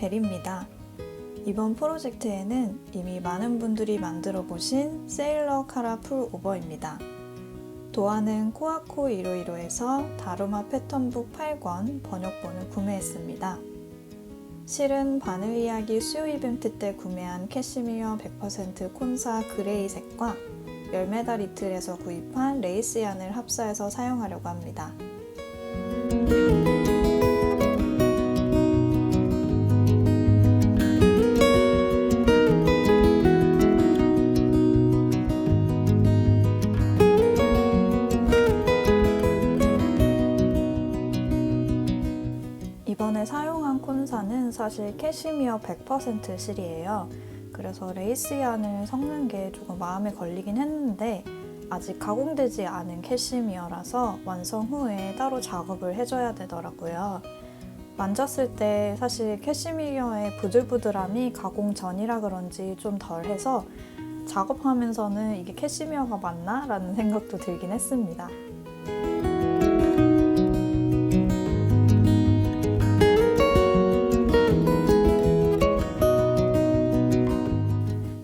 벨입니다. 이번 프로젝트에는 이미 많은 분들이 만들어 보신 세일러 카라 풀오버입니다. 도안은 코아코 151에서 다루마 패턴북 8권 번역본을 구매했습니다. 실은 바늘 이야기 수요 이벤트 때 구매한 캐시미어 100% 콘사 그레이 색과 열매달 이틀에서 구입한 레이스 얀을 합사해서 사용하려고 합니다. 이번에 사용한 콘사는 사실 캐시미어 100% 실이에요. 그래서 레이스 얀을 섞는 게 조금 마음에 걸리긴 했는데 아직 가공되지 않은 캐시미어라서 완성 후에 따로 작업을 해줘야 되더라고요. 만졌을 때 사실 캐시미어의 부들부들함이 가공 전이라 그런지 좀 덜해서 작업하면서는 이게 캐시미어가 맞나? 라는 생각도 들긴 했습니다.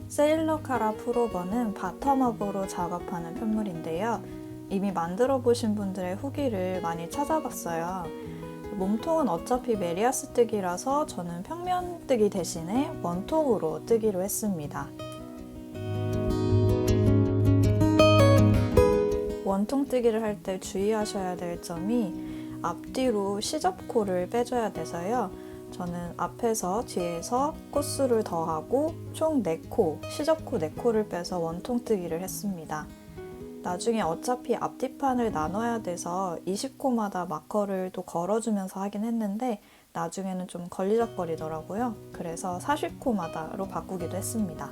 세일러 카라 풀오버는 바텀업으로 작업하는 편물인데요. 이미 만들어 보신 분들의 후기를 많이 찾아봤어요. 몸통은 어차피 메리아스 뜨기라서 저는 평면 뜨기 대신에 원통으로 뜨기로 했습니다. 원통 뜨기를 할 때 주의하셔야 될 점이 앞뒤로 시접코를 빼줘야 돼서요. 저는 앞에서 뒤에서 코수를 더하고 총 4코, 시접코 4코를 빼서 원통 뜨기를 했습니다. 나중에 어차피 앞뒤판을 나눠야 돼서 20코마다 마커를 또 걸어주면서 하긴 했는데 나중에는 좀 걸리적거리더라고요. 그래서 40코마다로 바꾸기도 했습니다.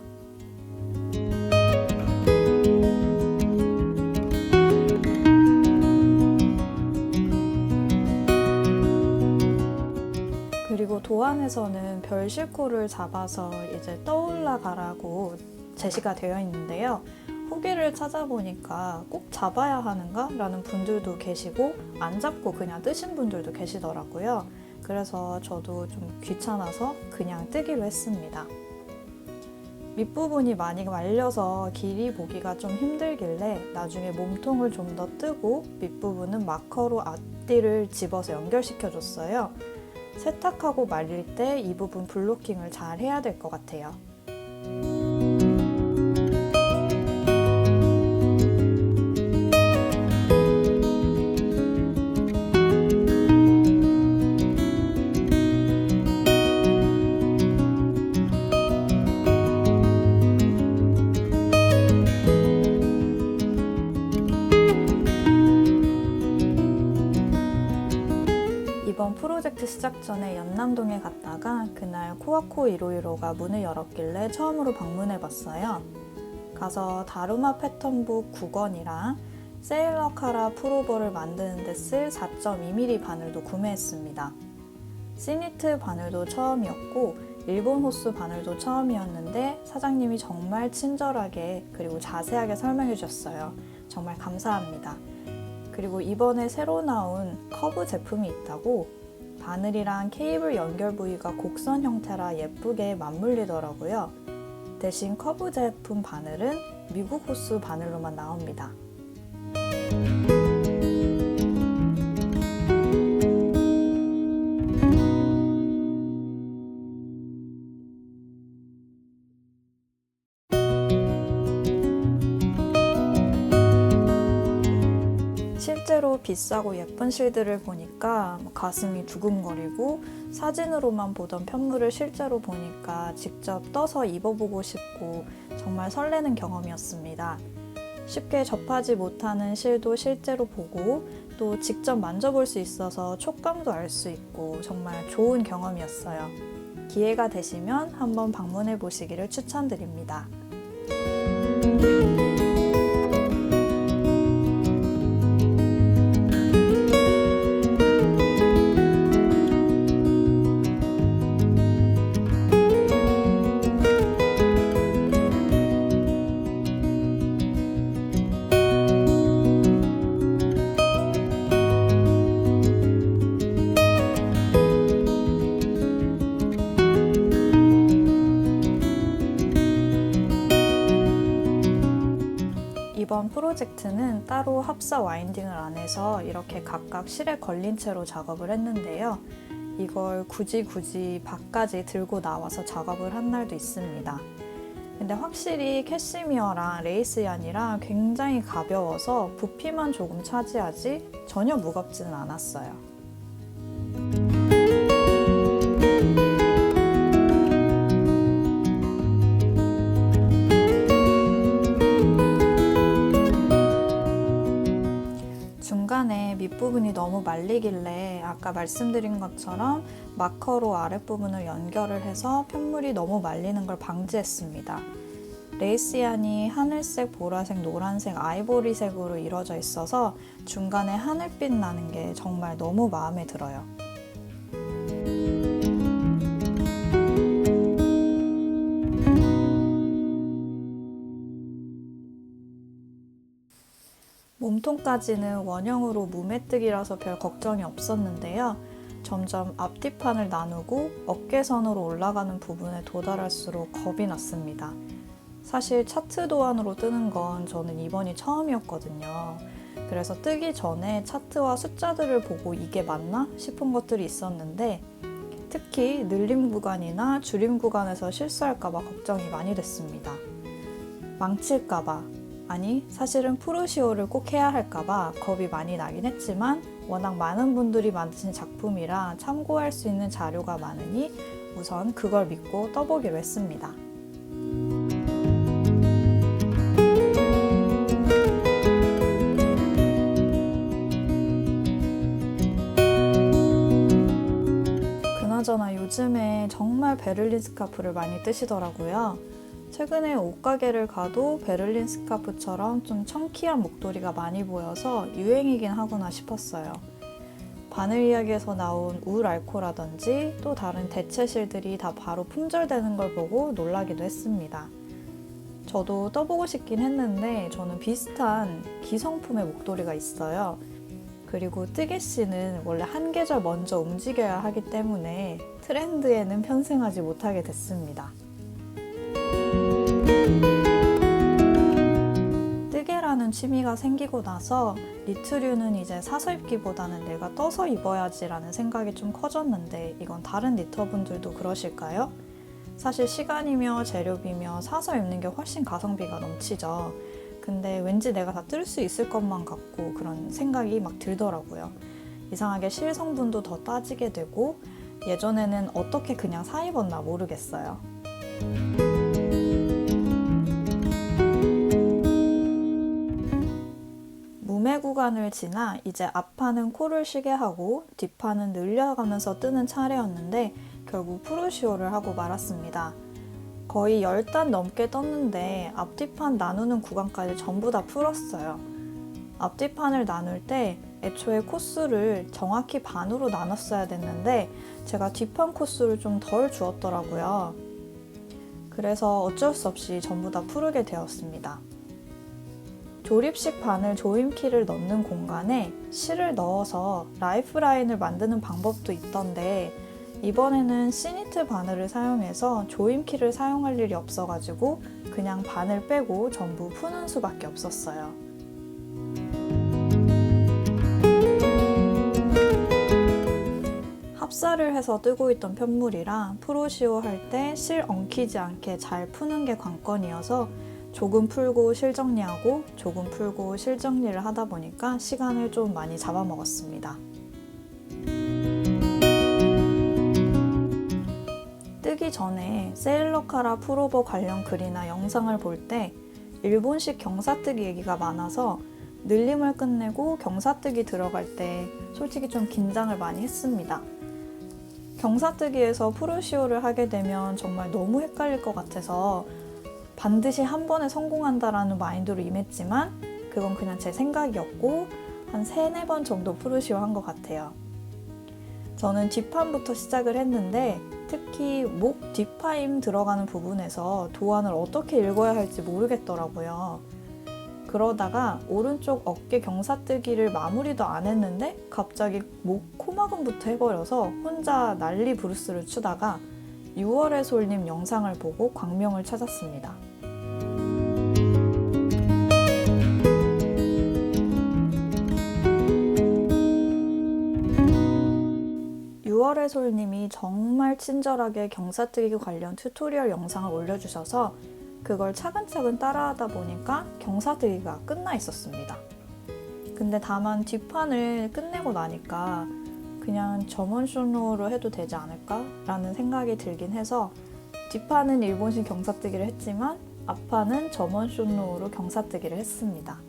그리고 도안에서는 별실코를 잡아서 이제 떠올라 가라고 제시가 되어 있는데요. 후기를 찾아보니까 꼭 잡아야 하는가? 라는 분들도 계시고 안 잡고 그냥 뜨신 분들도 계시더라고요. 그래서 저도 좀 귀찮아서 그냥 뜨기로 했습니다. 밑부분이 많이 말려서 길이 보기가 좀 힘들길래 나중에 몸통을 좀 더 뜨고 밑부분은 마커로 앞뒤를 집어서 연결시켜줬어요. 세탁하고 말릴 때 이 부분 블로킹을 잘 해야 될 것 같아요. 이번 프로젝트 시작 전에 연남동에 갔다가 그날 코아코 151가 문을 열었길래 처음으로 방문해봤어요. 가서 다루마 패턴북 9권이랑 세일러 카라 풀오버를 만드는 데 쓸 4.2mm 바늘도 구매했습니다. 시니트 바늘도 처음이었고 일본 호수 바늘도 처음이었는데 사장님이 정말 친절하게 그리고 자세하게 설명해 주셨어요. 정말 감사합니다. 그리고 이번에 새로 나온 커브 제품이 있다고 바늘이랑 케이블 연결 부위가 곡선 형태라 예쁘게 맞물리더라고요. 대신 커브 제품 바늘은 미국 호수 바늘로만 나옵니다. 실제로 비싸고 예쁜 실들을 보니까 가슴이 두근거리고 사진으로만 보던 편물을 실제로 보니까 직접 떠서 입어보고 싶고 정말 설레는 경험이었습니다. 쉽게 접하지 못하는 실도 실제로 보고 또 직접 만져볼 수 있어서 촉감도 알 수 있고 정말 좋은 경험이었어요. 기회가 되시면 한번 방문해 보시기를 추천드립니다. 프로젝트는 따로 합사 와인딩을 안 해서 이렇게 각각 실에 걸린 채로 작업을 했는데요. 이걸 굳이 밖까지 들고 나와서 작업을 한 날도 있습니다. 근데 확실히 캐시미어랑 레이스얀이랑 굉장히 가벼워서 부피만 조금 차지하지 전혀 무겁지는 않았어요. 중간에 밑부분이 너무 말리길래 아까 말씀드린 것처럼 마커로 아랫부분을 연결을 해서 편물이 너무 말리는 걸 방지했습니다. 레이스얀이 하늘색, 보라색, 노란색, 아이보리색으로 이루어져 있어서 중간에 하늘빛 나는 게 정말 너무 마음에 들어요. 몸통까지는 원형으로 무매뜨기라서 별 걱정이 없었는데요. 점점 앞뒤판을 나누고 어깨선으로 올라가는 부분에 도달할수록 겁이 났습니다. 사실 차트 도안으로 뜨는 건 저는 이번이 처음이었거든요. 그래서 뜨기 전에 차트와 숫자들을 보고 이게 맞나 싶은 것들이 있었는데 특히 늘림 구간이나 줄임 구간에서 실수할까봐 걱정이 많이 됐습니다. 망칠까봐, 아니 사실은 프루시오를 꼭 해야 할까봐 겁이 많이 나긴 했지만 워낙 많은 분들이 만드신 작품이라 참고할 수 있는 자료가 많으니 우선 그걸 믿고 떠보기로 했습니다. 그나저나 요즘에 정말 베를린 스카프를 많이 뜨시더라고요. 최근에 옷가게를 가도 베를린 스카프처럼 좀 청키한 목도리가 많이 보여서 유행이긴 하구나 싶었어요. 바늘 이야기에서 나온 울 알코라든지 또 다른 대체실들이 다 바로 품절되는 걸 보고 놀라기도 했습니다. 저도 떠보고 싶긴 했는데 저는 비슷한 기성품의 목도리가 있어요. 그리고 뜨개씨는 원래 한 계절 먼저 움직여야 하기 때문에 트렌드에는 편승하지 못하게 됐습니다. 뜨개라는 취미가 생기고 나서 니트류는 이제 사서 입기보다는 내가 떠서 입어야지 라는 생각이 좀 커졌는데 이건 다른 니터분들도 그러실까요? 사실 시간이며 재료비며 사서 입는 게 훨씬 가성비가 넘치죠. 근데 왠지 내가 다 뜰 수 있을 것만 같고 그런 생각이 막 들더라고요. 이상하게 실 성분도 더 따지게 되고 예전에는 어떻게 그냥 사 입었나 모르겠어요. 무매 구간을 지나 이제 앞판은 코를 쉬게 하고 뒷판은 늘려가면서 뜨는 차례였는데 결국 프루시오를 하고 말았습니다. 거의 10단 넘게 떴는데 앞뒤판 나누는 구간까지 전부 다 풀었어요. 앞뒤판을 나눌 때 애초에 코수를 정확히 반으로 나눴어야 됐는데 제가 뒷판 코수를 좀 덜 주었더라고요. 그래서 어쩔 수 없이 전부 다 풀게 되었습니다. 조립식 바늘 조임키를 넣는 공간에 실을 넣어서 라이프라인을 만드는 방법도 있던데 이번에는 시니트 바늘을 사용해서 조임키를 사용할 일이 없어가지고 그냥 바늘 빼고 전부 푸는 수밖에 없었어요. 합사를 해서 뜨고 있던 편물이라 프루시오 할 때 실 엉키지 않게 잘 푸는 게 관건이어서 조금 풀고 실 정리하고 조금 풀고 실 정리를 하다 보니까 시간을 좀 많이 잡아먹었습니다. 뜨기 전에 세일러카라 풀오버 관련 글이나 영상을 볼 때 일본식 경사뜨기 얘기가 많아서 늘림을 끝내고 경사뜨기 들어갈 때 솔직히 좀 긴장을 많이 했습니다. 경사뜨기에서 프루시오를 하게 되면 정말 너무 헷갈릴 것 같아서 반드시 한 번에 성공한다라는 마인드로 임했지만 그건 그냥 제 생각이었고 한 3-4번 정도 프루시오 한 것 같아요. 저는 뒷판부터 시작을 했는데 특히 목 뒷파임 들어가는 부분에서 도안을 어떻게 읽어야 할지 모르겠더라고요. 그러다가 오른쪽 어깨 경사뜨기를 마무리도 안 했는데 갑자기 목 코막음부터 해버려서 혼자 난리 브루스를 추다가 6월의 솔님 영상을 보고 광명을 찾았습니다. 9월의 솔님이 정말 친절하게 경사뜨기 관련 튜토리얼 영상을 올려주셔서 그걸 차근차근 따라하다 보니까 경사뜨기가 끝나 있었습니다. 근데 다만 뒷판을 끝내고 나니까 그냥 점원 쇼노로 해도 되지 않을까? 라는 생각이 들긴 해서 뒷판은 일본식 경사뜨기를 했지만 앞판은 점원 쇼노로 경사뜨기를 했습니다.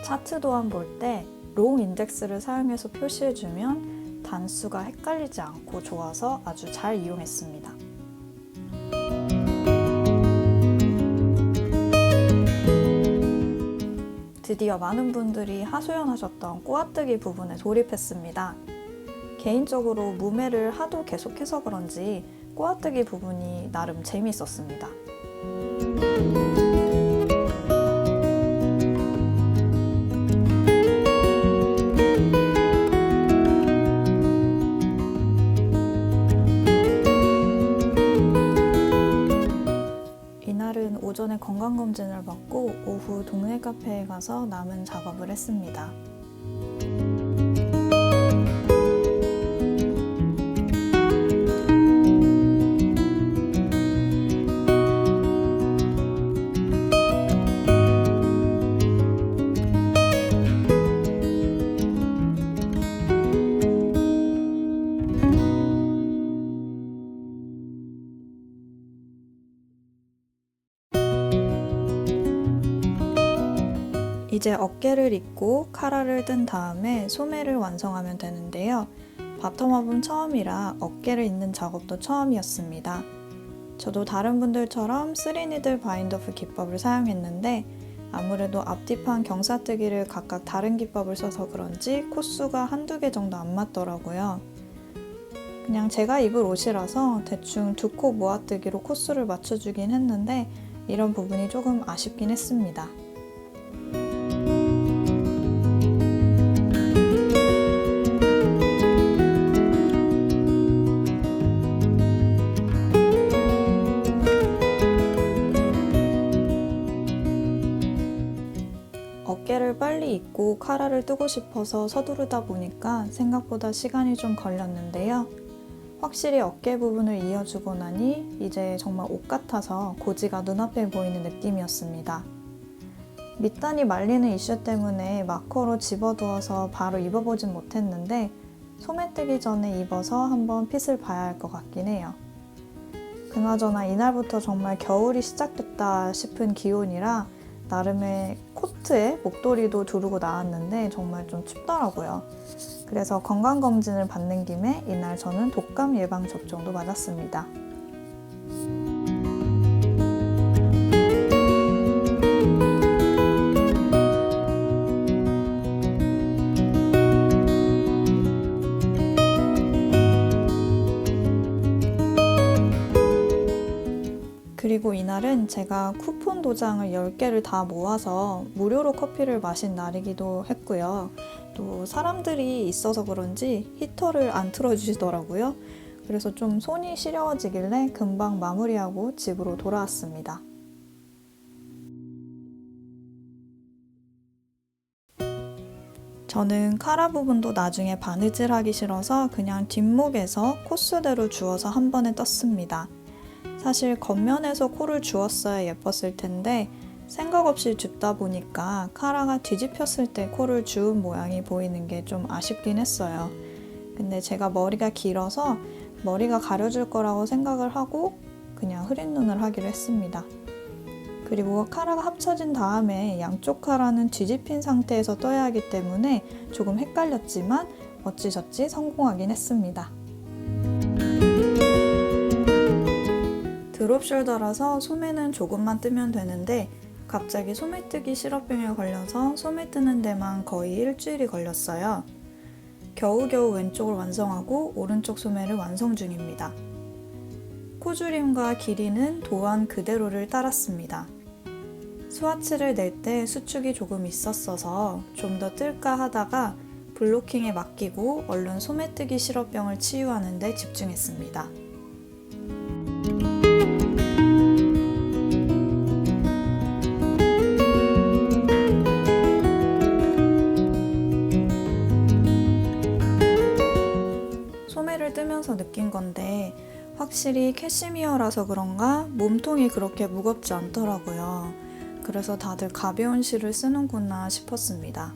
차트 도안 볼 때 롱 인덱스를 사용해서 표시해주면 단수가 헷갈리지 않고 좋아서 아주 잘 이용했습니다. 드디어 많은 분들이 하소연하셨던 꼬아뜨기 부분에 돌입했습니다. 개인적으로 무매를 하도 계속해서 그런지 꼬아뜨기 부분이 나름 재미있었습니다. 이날은 오전에 건강검진을 받고 오후 동네 카페에 가서 남은 작업을 했습니다. 이제 어깨를 입고 카라를 뜬 다음에 소매를 완성하면 되는데요. 바텀업은 처음이라 어깨를 잇는 작업도 처음이었습니다. 저도 다른 분들처럼 3니들 바인더풀 기법을 사용했는데 아무래도 앞뒤판 경사뜨기를 각각 다른 기법을 써서 그런지 코수가 한두 개 정도 안 맞더라고요. 그냥 제가 입을 옷이라서 대충 두 코 모아뜨기로 코수를 맞춰주긴 했는데 이런 부분이 조금 아쉽긴 했습니다. 어깨를 빨리 입고 카라를 뜨고 싶어서 서두르다 보니까 생각보다 시간이 좀 걸렸는데요. 확실히 어깨 부분을 이어주고 나니 이제 정말 옷 같아서 고지가 눈앞에 보이는 느낌이었습니다. 밑단이 말리는 이슈 때문에 마커로 집어두어서 바로 입어보진 못했는데 소매 뜨기 전에 입어서 한번 핏을 봐야 할 것 같긴 해요. 그나저나 이날부터 정말 겨울이 시작됐다 싶은 기온이라 나름의 코트에 목도리도 두르고 나왔는데 정말 좀 춥더라고요. 그래서 건강검진을 받는 김에 이날 저는 독감 예방 접종도 맞았습니다. 그리고 이날은 제가 쿠폰 도장을 10개를 다 모아서 무료로 커피를 마신 날이기도 했고요. 또 사람들이 있어서 그런지 히터를 안 틀어주시더라고요. 그래서 좀 손이 시려워지길래 금방 마무리하고 집으로 돌아왔습니다. 저는 카라 부분도 나중에 바느질하기 싫어서 그냥 뒷목에서 코스대로 주워서 한 번에 떴습니다. 사실 겉면에서 코를 주었어야 예뻤을 텐데 생각 없이 줍다 보니까 카라가 뒤집혔을 때 코를 주운 모양이 보이는 게 좀 아쉽긴 했어요. 근데 제가 머리가 길어서 머리가 가려줄 거라고 생각을 하고 그냥 흐린 눈을 하기로 했습니다. 그리고 카라가 합쳐진 다음에 양쪽 카라는 뒤집힌 상태에서 떠야 하기 때문에 조금 헷갈렸지만 어찌저찌 성공하긴 했습니다. 드롭 숄더라서 소매는 조금만 뜨면 되는데 갑자기 소매뜨기 실업병에 걸려서 소매 뜨는 데만 거의 일주일이 걸렸어요. 겨우겨우 왼쪽을 완성하고 오른쪽 소매를 완성 중입니다. 코줄임과 길이는 도안 그대로를 따랐습니다. 스와치를 낼 때 수축이 조금 있었어서 좀 더 뜰까 하다가 블로킹에 맡기고 얼른 소매뜨기 실어병을 치유하는 데 집중했습니다. 소매를 뜨면서 느낀 건데 확실히 캐시미어라서 그런가 몸통이 그렇게 무겁지 않더라고요. 그래서 다들 가벼운 실을 쓰는구나 싶었습니다.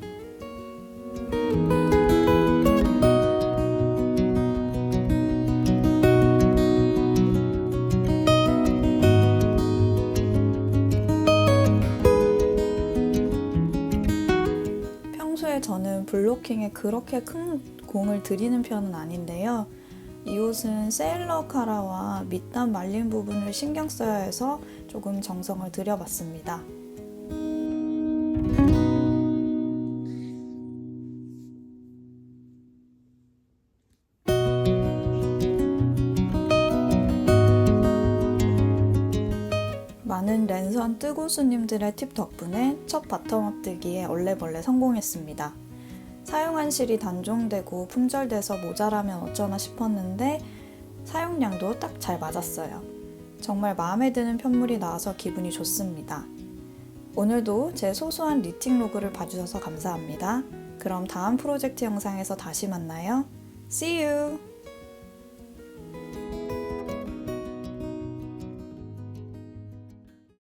평소에 저는 블로킹에 그렇게 큰 공을 들이는 편은 아닌데요. 이 옷은 세일러 카라와 밑단 말린 부분을 신경 써야 해서 조금 정성을 들여봤습니다. 많은 랜선 뜨고수님들의 팁 덕분에 첫 바텀업 뜨기에 얼레벌레 성공했습니다. 사용한 실이 단종되고 품절돼서 모자라면 어쩌나 싶었는데 사용량도 딱 잘 맞았어요. 정말 마음에 드는 편물이 나와서 기분이 좋습니다. 오늘도 제 소소한 니팅 로그를 봐주셔서 감사합니다. 그럼 다음 프로젝트 영상에서 다시 만나요. See you!